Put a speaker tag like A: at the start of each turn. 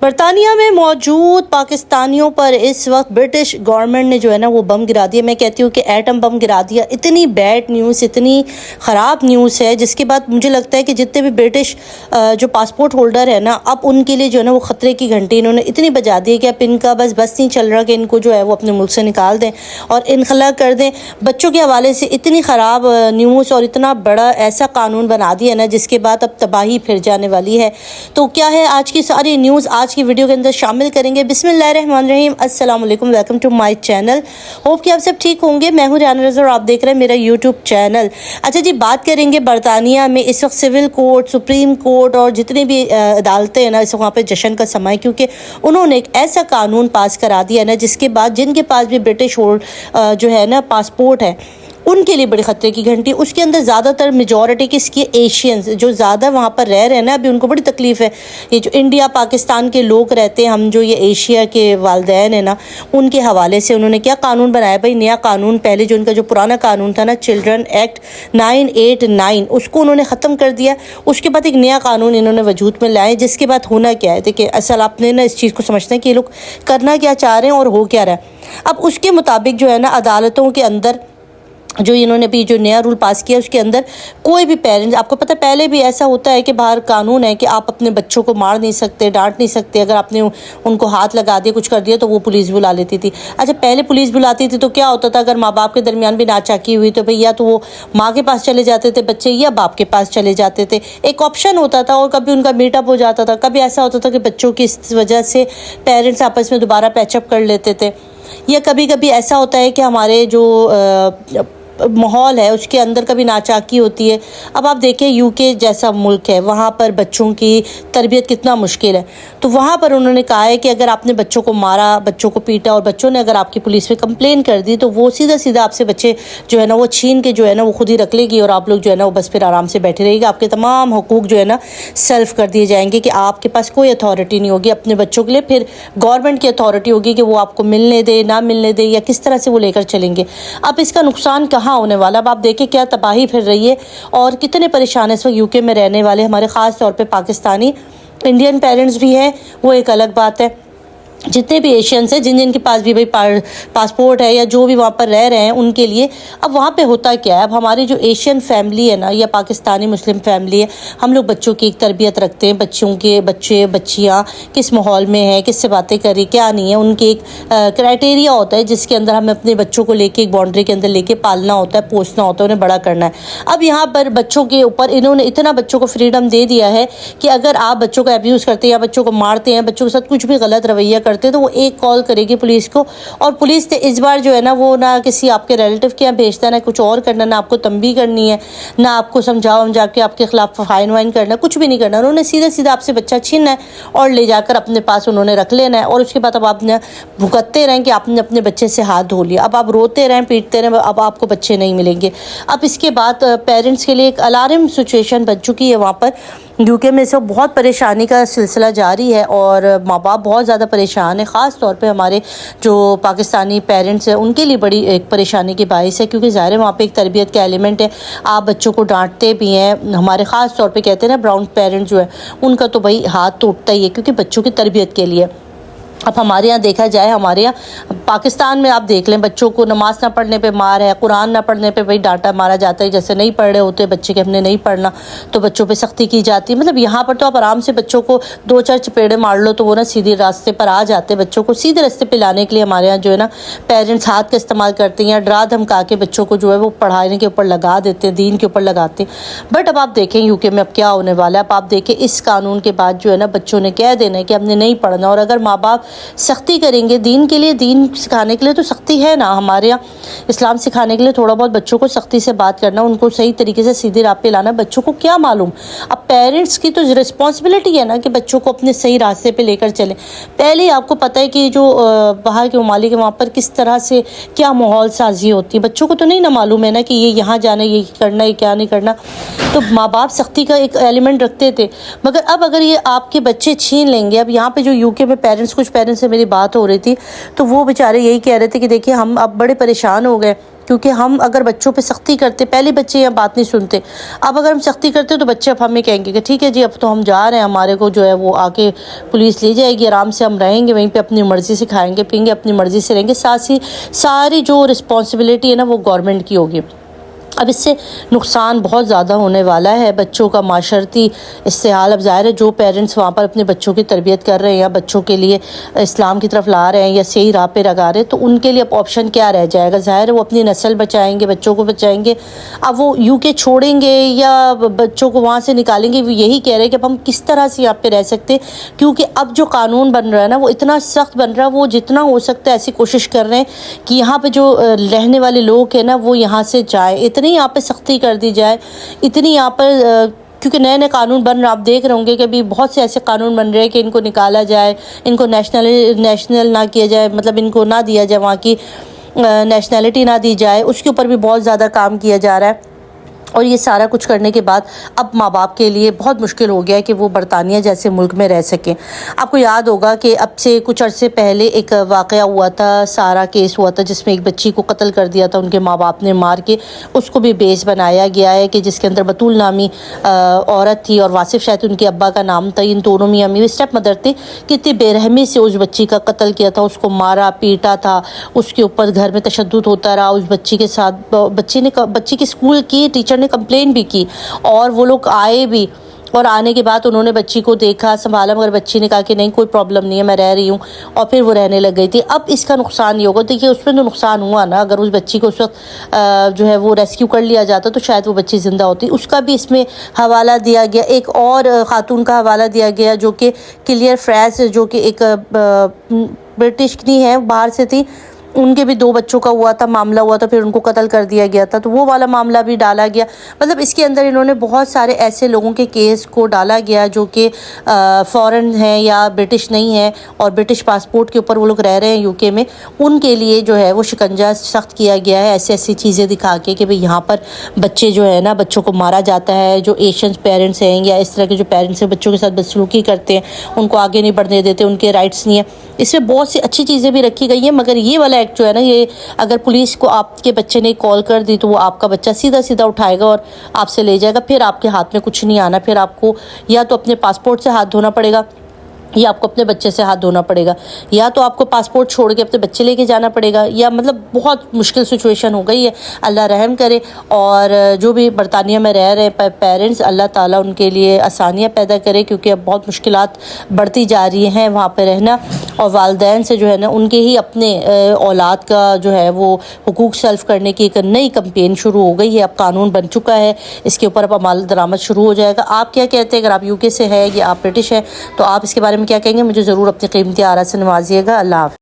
A: برطانیہ میں موجود پاکستانیوں پر اس وقت برٹش گورنمنٹ نے جو ہے نا وہ بم گرا دیا. میں کہتی ہوں کہ ایٹم بم گرا دیا. اتنی بیڈ نیوز, اتنی خراب نیوز ہے جس کے بعد مجھے لگتا ہے کہ جتنے بھی برٹش جو پاسپورٹ ہولڈر ہے نا, اب ان کے لیے جو ہے نا وہ خطرے کی گھنٹی انہوں نے اتنی بجا دی ہے کہ اب ان کا بس نہیں چل رہا کہ ان کو جو ہے وہ اپنے ملک سے نکال دیں اور انخلا کر دیں. بچوں کے حوالے سے اتنی خراب نیوز اور اتنا بڑا ایسا قانون بنا دیا نا جس کے بعد اب تباہی پھر جانے والی ہے. تو کیا ہے آج کی ساری نیوز آج کی ویڈیو کے اندر شامل کریں گے. بسم اللہ الرحمن الرحیم. السلام علیکم, welcome to my channel. Hope کہ آپ سب ٹھیک ہوں گے. میں ہوں ریانہ رضا اور آپ دیکھ رہے ہیں میرا یوٹیوب چینل. اچھا جی, بات کریں گے برطانیہ میں اس وقت سول کورٹ, سپریم کورٹ اور جتنے بھی عدالتیں ہیں نا, اس وقت وہاں پہ جشن کا سماں ہے کیونکہ انہوں نے ایک ایسا قانون پاس کرا دیا ہے نا جس کے بعد جن کے پاس بھی برٹش جو ہے نا پاسپورٹ ہے ان کے لیے بڑے خطرے کی گھنٹی. اس کے اندر زیادہ تر میجورٹی کس کی, ایشینز جو زیادہ وہاں پر رہ رہے ہیں نا, ابھی ان کو بڑی تکلیف ہے. یہ جو انڈیا پاکستان کے لوگ رہتے ہیں, ہم جو یہ ایشیا کے والدین ہیں نا, ان کے حوالے سے انہوں نے کیا قانون بنایا بھائی, نیا قانون. پہلے جو ان کا جو پرانا قانون تھا نا, چلڈرن ایکٹ 989, اس کو انہوں نے ختم کر دیا. اس کے بعد ایک نیا قانون انہوں نے وجود میں لائے جس کے بعد ہونا کیا ہے. دیکھیں اصل آپ نے نا اس چیز کو سمجھنا ہے کہ یہ لوگ کرنا کیا چاہ رہے ہیں اور ہو کیا رہا ہے. اب اس کے مطابق جو ہے نا عدالتوں کے اندر جو انہوں نے بھی جو نیا رول پاس کیا, اس کے اندر کوئی بھی پیرنٹس, آپ کو پتہ پہلے بھی ایسا ہوتا ہے کہ باہر قانون ہے کہ آپ اپنے بچوں کو مار نہیں سکتے, ڈانٹ نہیں سکتے. اگر آپ نے ان کو ہاتھ لگا دیا, کچھ کر دیا تو وہ پولیس بلا لیتی تھی. اچھا پہلے پولیس بلاتی تھی تو کیا ہوتا تھا, اگر ماں باپ کے درمیان بھی ناچاکی ہوئی تو بھئی یا تو وہ ماں کے پاس چلے جاتے تھے بچے, یا باپ کے پاس چلے جاتے تھے. ایک آپشن ہوتا تھا, اور کبھی ان کا میٹ اپ ہو جاتا تھا, کبھی ایسا ہوتا تھا کہ بچوں کی اس وجہ سے پیرنٹس آپس میں دوبارہ پیچ اپ کر لیتے تھے. یا کبھی کبھی ایسا ہوتا ہے کہ ہمارے جو ماحول ہے اس کے اندر کبھی ناچاکی ہوتی ہے. اب آپ دیکھیں یو کے جیسا ملک ہے, وہاں پر بچوں کی تربیت کتنا مشکل ہے. تو وہاں پر انہوں نے کہا ہے کہ اگر آپ نے بچوں کو مارا, بچوں کو پیٹا, اور بچوں نے اگر آپ کی پولیس میں کمپلین کر دی تو وہ سیدھا آپ سے بچے جو ہے نا وہ چھین کے جو ہے نا وہ خود ہی رکھ لے گی, اور آپ لوگ جو ہے نا وہ بس پھر آرام سے بیٹھے رہے گی. آپ کے تمام حقوق جو ہے نا سیلف کر دیے جائیں گے کہ آپ کے پاس کوئی اتھارٹی نہیں ہوگی اپنے بچوں کے لیے. پھر گورنمنٹ کی اتھارٹی ہوگی کہ وہ آپ کو ملنے دے, نہ ملنے دے, یا کس طرح سے وہ لے کر چلیں گے. اب اس کا نقصان کہاں ہونے والا. اب آپ دیکھیں کیا تباہی پھر رہی ہے اور کتنے پریشان ہیں اس وقت یو کے میں رہنے والے ہمارے, خاص طور پہ پاکستانی انڈین پیرنٹس بھی ہیں, وہ ایک الگ بات ہے. جتنے بھی ایشینس ہیں جن کے پاس بھی بھائی پاسپورٹ ہے یا جو بھی وہاں پر رہ رہے ہیں ان کے لیے اب وہاں پہ ہوتا کیا ہے. اب ہماری جو ایشین فیملی ہے نا, یا پاکستانی مسلم فیملی ہے, ہم لوگ بچوں کی ایک تربیت رکھتے ہیں. بچوں کے بچیاں کس ماحول میں ہیں, کس سے باتیں کری, کیا نہیں ہے, ان کے ایک کرائٹیریا ہوتا ہے جس کے اندر ہمیں اپنے بچوں کو لے کے ایک باؤنڈری کے اندر لے کے پالنا ہوتا ہے, پوسنا ہوتا ہے, انہیں بڑا کرنا ہے. اب یہاں پر بچوں کے اوپر انہوں نے اتنا بچوں کو فریڈم دے دیا ہے کہ اگر آپ بچوں کو ابیوز کرتے ہیں یا بچوں کو مارتے ہیں, بچوں کے ساتھ کچھ بھی غلط رویہ کرتے تو وہ ایک کال کرے گی پولیس کو, اور پولیس نے اس بار جو ہے نا وہ نہ کسی آپ کے ریلیٹیو کے یہاں بھیجتا ہے, نہ کچھ اور کرنا, نہ آپ کو تنبیہ کرنی ہے, نہ آپ کو سمجھا کے آپ کے خلاف فائن وائن کرنا, کچھ بھی نہیں کرنا. انہوں نے سیدھا آپ سے بچہ چھیننا ہے اور لے جا کر اپنے پاس انہوں نے رکھ لینا ہے, اور اس کے بعد اب آپ نے بھگتتے رہیں کہ آپ نے اپنے بچے سے ہاتھ دھو لیا. اب آپ روتے رہیں, پیٹتے رہیں, اب آپ کو بچے نہیں ملیں گے. اب اس کے بعد پیرنٹس کے لیے ایک الارم سچویشن بن چکی ہے وہاں پر یو کے میں. سے بہت پریشانی کا سلسلہ جاری ہے اور ماں باپ بہت زیادہ پریشان ہیں. خاص طور پہ ہمارے جو پاکستانی پیرنٹس ہیں ان کے لیے بڑی ایک پریشانی کی باعث ہے, کیونکہ ظاہر ہے وہاں پہ ایک تربیت کا ایلیمنٹ ہے. آپ بچوں کو ڈانٹتے بھی ہیں, ہمارے خاص طور پہ کہتے ہیں نا براؤن پیرنٹ جو ہے ان کا تو بھائی ہاتھ ٹوٹتا ہی ہے, کیونکہ بچوں کی تربیت کے لیے. اب ہمارے یہاں دیکھا جائے, ہمارے یہاں پاکستان میں آپ دیکھ لیں, بچوں کو نماز نہ پڑھنے پہ مار ہے, قرآن نہ پڑھنے پہ بھائی ڈانٹا مارا جاتا ہے. جیسے نہیں پڑھ رہے ہوتے بچے کہ ہم نے نہیں پڑھنا تو بچوں پہ سختی کی جاتی ہے. مطلب یہاں پر تو آپ آرام سے بچوں کو 2-4 چپیڑے مار لو تو وہ نا سیدھے راستے پر آ جاتے. بچوں کو سیدھے راستے پہ لانے کے لیے ہمارے یہاں جو ہے نا پیرنٹس ہاتھ کا استعمال کرتے ہیں, یا ڈرا دھمکا کے بچوں کو جو ہے وہ پڑھانے کے اوپر لگا دیتے ہیں, دین کے اوپر لگاتے ہیں. بٹ اب آپ دیکھیں یو کے میں اب کیا ہونے والا ہے. اب آپ دیکھیں اس قانون کے بعد جو ہے نا بچوں نے کہہ دینا ہے کہ ہم نے نہیں پڑھنا, اور اگر ماں باپ سختی کریں گے دین کے لیے, دین سکھانے کے لیے تو سختی ہے نا ہمارے یہاں, اسلام سکھانے کے لیے تھوڑا بہت بچوں کو سختی سے بات کرنا, ان کو صحیح طریقے سے سیدھی راہ پہ لانا. بچوں کو کیا معلوم. اب پیرنٹس کی تو رسپانسبلٹی ہے نا کہ بچوں کو اپنے صحیح راستے پہ لے کر چلیں. پہلے ہی آپ کو پتہ ہے کہ جو باہر کے ممالک ہیں وہاں پر کس طرح سے کیا ماحول سازی ہوتی ہے. بچوں کو تو نہیں نا معلوم ہے نا کہ یہ یہاں جانا, یہ کرنا, یہ کیا نہیں کرنا. تو ماں باپ سختی کا ایک ایلیمنٹ رکھتے تھے, مگر اب اگر یہ آپ کے بچے چھین لیں گے. اب یہاں پہ جو یو کے میں کچھ پیرنٹس سے میری بات ہو رہی تھی تو وہ بیچارے یہی کہہ رہے تھے کہ دیکھیے ہم اب بڑے پریشان ہو گئے کیونکہ ہم اگر بچوں پہ سختی کرتے، پہلے بچے یہ بات نہیں سنتے، اب اگر ہم سختی کرتے تو بچے اب ہمیں کہیں گے کہ ٹھیک ہے جی اب تو ہم جا رہے ہیں، ہمارے کو جو ہے وہ آ کے پولیس لے جائے گی، آرام سے ہم رہیں گے وہیں پہ، اپنی مرضی سے کھائیں گے پئیں گے، اپنی مرضی سے رہیں گے، ساتھ ہی ساری جو رسپانسبلٹی ہے نا وہ گورنمنٹ کی ہوگی۔ اب اس سے نقصان بہت زیادہ ہونے والا ہے بچوں کا معاشرتی استحال۔ اب ظاہر ہے جو پیرنٹس وہاں پر اپنے بچوں کی تربیت کر رہے ہیں یا بچوں کے لیے اسلام کی طرف لا رہے ہیں یا صحیح راہ پہ لگا رہے ہیں، تو ان کے لیے اب آپشن کیا رہ جائے گا؟ ظاہر ہے وہ اپنی نسل بچائیں گے، بچوں کو بچائیں گے۔ اب وہ یو کے چھوڑیں گے یا بچوں کو وہاں سے نکالیں گے، وہ یہی کہہ رہے ہیں کہ اب ہم کس طرح سے یہاں پہ رہ سکتے، کیونکہ اب جو قانون بن رہا ہے نا وہ اتنا سخت بن رہا ہے، وہ جتنا ہو سکتا ہے ایسی کوشش کر رہے ہیں کہ یہاں پہ جو رہنے والے لوگ ہیں نا وہ یہاں سے جائیں، اتنی یہاں پہ سختی کر دی جائے، اتنی یہاں پر کیونکہ نئے نئے قانون بن رہے، آپ دیکھ رہے ہوں گے کہ ابھی بہت سے ایسے قانون بن رہے ہیں کہ ان کو نکالا جائے، ان کو نیشنل نہ کیا جائے، مطلب ان کو نہ دیا جائے، وہاں کی نیشنلٹی نہ دی جائے، اس کے اوپر بھی بہت زیادہ کام کیا جا رہا ہے۔ اور یہ سارا کچھ کرنے کے بعد اب ماں باپ کے لیے بہت مشکل ہو گیا ہے کہ وہ برطانیہ جیسے ملک میں رہ سکیں۔ آپ کو یاد ہوگا کہ اب سے کچھ عرصے پہلے ایک واقعہ ہوا تھا، سارا کیس ہوا تھا، جس میں ایک بچی کو قتل کر دیا تھا ان کے ماں باپ نے مار کے، اس کو بھی بیس بنایا گیا ہے کہ جس کے اندر بطول نامی عورت تھی اور واصف شاید ان کے ابا کا نام تھا، ان دونوں میاں بیوی اسٹیپ مدر تھے، کتنی بے رحمی سے اس بچی کا قتل کیا تھا، اس کو مارا پیٹا تھا، اس کے اوپر گھر میں تشدد ہوتا رہا، اس بچی کے ساتھ بچی کے اسکول کی ٹیچر نے کمپلین بھی کی اور وہ لوگ آئے بھی، اور آنے کے بعد انہوں نے بچی کو دیکھا سنبھالا، مگر بچی نے کہا کہ نہیں کوئی پرابلم نہیں ہے میں رہ رہی ہوں، اور پھر وہ رہنے لگ گئی تھی۔ اب اس کا نقصان یہ ہوگا، دیکھیے اس میں تو نقصان ہوا نا، اگر اس بچی کو اس وقت جو ہے وہ ریسکیو کر لیا جاتا تو شاید وہ بچی زندہ ہوتی۔ اس کا بھی اس میں حوالہ دیا گیا، ایک اور خاتون کا حوالہ دیا گیا جو کہ کلیئر فریز، جو کہ ایک برٹش نہیں ہے، باہر سے تھی، ان کے بھی 2 بچوں کا ہوا تھا، معاملہ ہوا تھا، پھر ان کو قتل کر دیا گیا تھا، تو وہ والا معاملہ بھی ڈالا گیا۔ مطلب اس کے اندر انہوں نے بہت سارے ایسے لوگوں کے کیس کو ڈالا گیا جو کہ فورن ہیں یا برٹش نہیں ہیں اور برٹش پاسپورٹ کے اوپر وہ لوگ رہ رہے ہیں یو کے میں، ان کے لیے جو ہے وہ شکنجہ سخت کیا گیا ہے، ایسی چیزیں دکھا کے کہ بھئی یہاں پر بچے جو ہے نا بچوں کو مارا جاتا ہے، جو ایشین پیرنٹس ہیں یا اس طرح کے جو پیرنٹس ہیں بچوں کے ساتھ بدسلوکی کرتے ہیں، ان کو آگے نہیں بڑھنے دیتے، ان کے رائٹس نہیں ہیں۔ اس میں بہت سی اچھی چیزیں بھی رکھی گئی ہیں، مگر یہ والا ایکٹ جو ہے نا، یہ اگر پولیس کو آپ کے بچے نے کال کر دی تو وہ آپ کا بچہ سیدھا اٹھائے گا اور آپ سے لے جائے گا، پھر آپ کے ہاتھ میں کچھ نہیں آنا، پھر آپ کو یا تو اپنے پاسپورٹ سے ہاتھ دھونا پڑے گا یا آپ کو اپنے بچے سے ہاتھ دھونا پڑے گا، یا تو آپ کو پاسپورٹ چھوڑ کے اپنے بچے لے کے جانا پڑے گا، یا مطلب بہت مشکل سچویشن ہو گئی ہے۔ اللہ رحم کرے، اور جو بھی برطانیہ میں رہ رہے پیرنٹس، اللہ تعالیٰ ان کے لیے آسانیاں پیدا کرے، کیونکہ اب بہت مشکلات بڑھتی جا رہی ہیں وہاں پہ رہنا، اور والدین سے جو ہے نا ان کے ہی اپنے اولاد کا جو ہے وہ حقوق سلف کرنے کی ایک نئی کمپین شروع ہو گئی ہے، اب قانون بن چکا ہے، اس کے اوپر اب عمل درآمد شروع ہو جائے گا۔ آپ کیا کہتے ہیں؟ اگر آپ یو کے سے ہے یا آپ برٹش ہیں تو آپ اس کے بارے میں کیا کہیں گے؟ مجھے ضرور اپنی قیمتی آراء سے نوازیے گا۔ اللہ حافظ۔